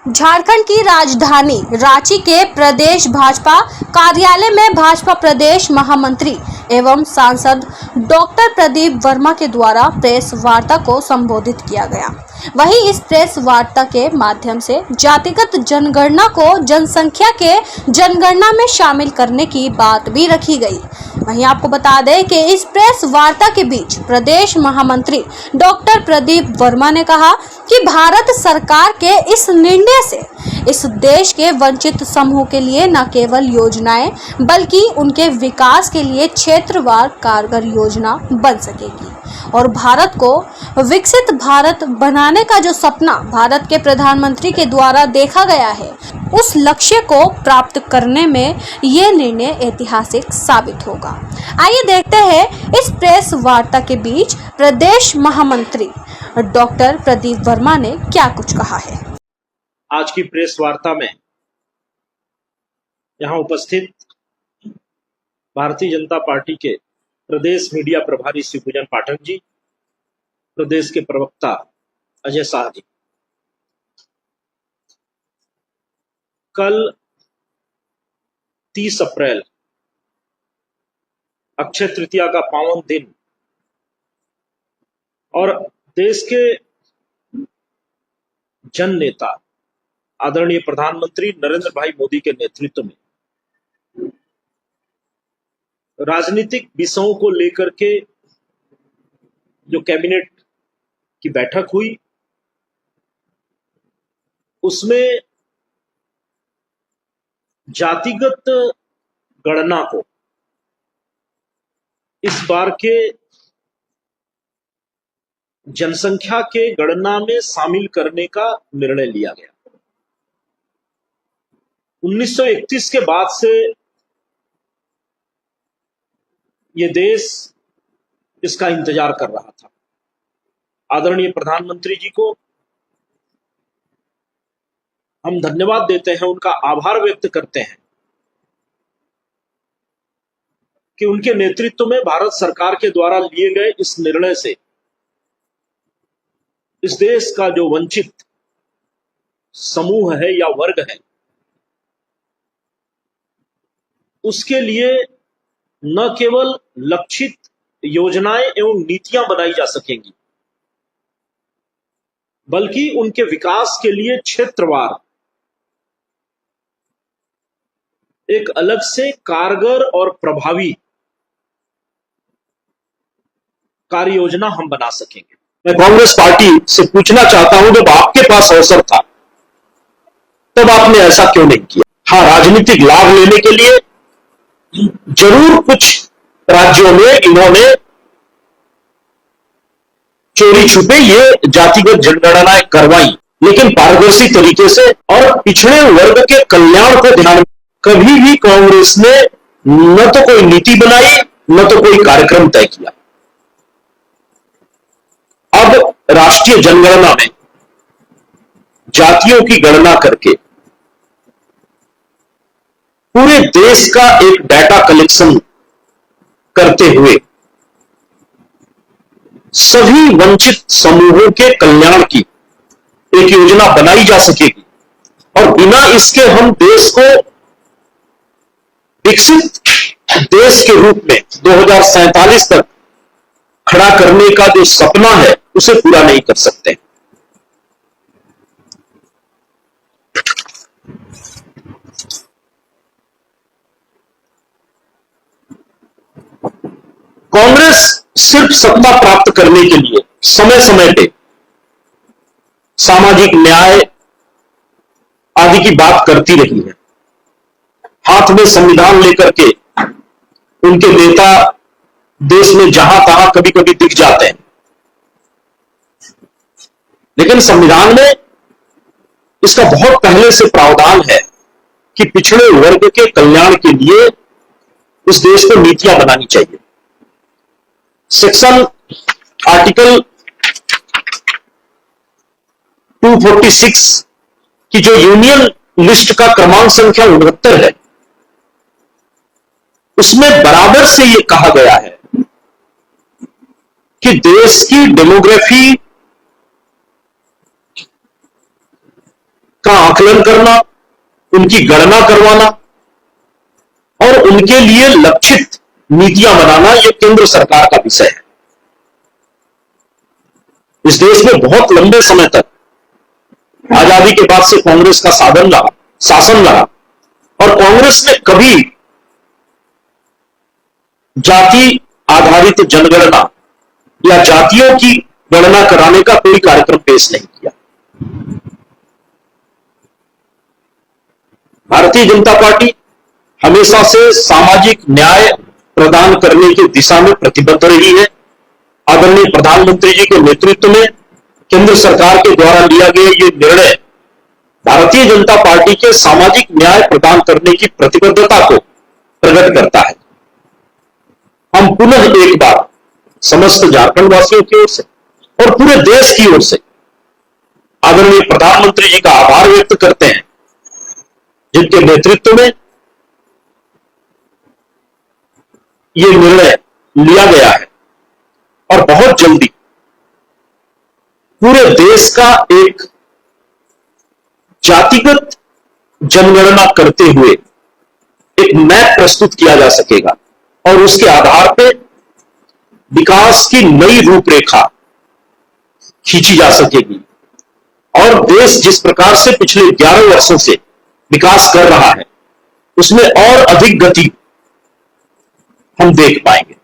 झारखंड की राजधानी रांची के प्रदेश भाजपा कार्यालय में भाजपा प्रदेश महामंत्री एवं सांसद डॉक्टर प्रदीप वर्मा के द्वारा प्रेस वार्ता को संबोधित किया गया। वहीं इस प्रेस वार्ता के माध्यम से जातिगत जनगणना को जनसंख्या के जनगणना में शामिल करने की बात भी रखी गई। वहीं आपको बता दें कि इस प्रेस वार्ता के बीच प्रदेश महामंत्री डॉक्टर प्रदीप वर्मा ने कहा कि भारत सरकार के इस निर्णय से इस देश के वंचित समूह के लिए न केवल योजनाएं बल्कि उनके विकास के लिए क्षेत्रवार कारगर योजना बन सकेगी और भारत को विकसित भारत बनाने का जो सपना भारत के प्रधानमंत्री के द्वारा देखा गया है, उस लक्ष्य को प्राप्त करने में ये निर्णय ऐतिहासिक साबित होगा। आइए देखते हैं इस प्रेस वार्ता के बीच प्रदेश महामंत्री डॉक्टर प्रदीप वर्मा ने क्या कुछ कहा है। आज की प्रेस वार्ता में यहाँ उपस्थित भारतीय जनता पार्टी के प्रदेश मीडिया प्रभारी श्री पूजन पाठक जी, प्रदेश के प्रवक्ता अजय शाह जी, कल 30 अप्रैल अक्षय तृतीया का पावन दिन और देश के जन नेता आदरणीय प्रधानमंत्री नरेंद्र भाई मोदी के नेतृत्व में राजनीतिक विषयों को लेकर के जो कैबिनेट की बैठक हुई, उसमें जातिगत गणना को इस बार के जनसंख्या के गणना में शामिल करने का निर्णय लिया गया। 1931 के बाद से ये देश इसका इंतजार कर रहा था। आदरणीय प्रधानमंत्री जी को हम धन्यवाद देते हैं, उनका आभार व्यक्त करते हैं कि उनके नेतृत्व में भारत सरकार के द्वारा लिए गए इस निर्णय से इस देश का जो वंचित समूह है या वर्ग है, उसके लिए न केवल लक्षित योजनाएं एवं नीतियां बनाई जा सकेंगी, बल्कि उनके विकास के लिए क्षेत्रवार एक अलग से कारगर और प्रभावी कार्य योजना हम बना सकेंगे। मैं कांग्रेस पार्टी से पूछना चाहता हूं, जब आपके पास अवसर था तब आपने ऐसा क्यों नहीं किया? हाँ, राजनीतिक लाभ लेने के लिए जरूर कुछ राज्यों में इन्होंने चोरी छुपे ये जातिगत जनगणनाएं करवाई, लेकिन पारदर्शी तरीके से और पिछड़े वर्ग के कल्याण को ध्यान में कभी भी कांग्रेस ने न तो कोई नीति बनाई न तो कोई कार्यक्रम तय किया। अब राष्ट्रीय जनगणना में जातियों की गणना करके पूरे देश का एक डाटा कलेक्शन करते हुए सभी वंचित समूहों के कल्याण की एक योजना बनाई जा सकेगी और बिना इसके हम देश को विकसित देश के रूप में 2047 तक खड़ा करने का जो सपना है उसे पूरा नहीं कर सकते। कांग्रेस सिर्फ सत्ता प्राप्त करने के लिए समय समय पे सामाजिक न्याय आदि की बात करती रही है। हाथ में संविधान लेकर के उनके नेता देश में जहां तहां कभी कभी दिख जाते हैं, लेकिन संविधान में इसका बहुत पहले से प्रावधान है कि पिछड़े वर्ग के कल्याण के लिए इस देश को नीतियां बनानी चाहिए। सेक्शन आर्टिकल 246 की जो यूनियन लिस्ट का क्रमांक संख्या 69 है, उसमें बराबर से यह कहा गया है कि देश की डेमोग्राफी का आकलन करना, उनकी गणना करवाना और उनके लिए लक्षित नीतियां बनाना यह केंद्र सरकार का विषय है। इस देश में बहुत लंबे समय तक आजादी के बाद से कांग्रेस का शासन रहा और कांग्रेस ने कभी जाति आधारित जनगणना या जातियों की गणना कराने का कोई कार्यक्रम पेश नहीं किया। भारतीय जनता पार्टी हमेशा से सामाजिक न्याय प्रदान करने की दिशा में प्रतिबद्ध रही है। आदरणीय प्रधानमंत्री जी के नेतृत्व में केंद्र सरकार के द्वारा लिया गया यह निर्णय भारतीय जनता पार्टी के सामाजिक न्याय प्रदान करने की प्रतिबद्धता को प्रकट करता है। हम पुनः एक बार समस्त झारखंड वासियों की ओर से और पूरे देश की ओर से आदरणीय प्रधानमंत्री जी का आभार व्यक्त करते हैं, जिनके नेतृत्व में यह निर्णय लिया गया है और बहुत जल्दी पूरे देश का एक जातिगत जनगणना करते हुए एक मैप प्रस्तुत किया जा सकेगा और उसके आधार पर विकास की नई रूपरेखा खींची जा सकेगी और देश जिस प्रकार से पिछले 11 वर्षों से विकास कर रहा है उसमें और अधिक गति हम देख पाएंगे।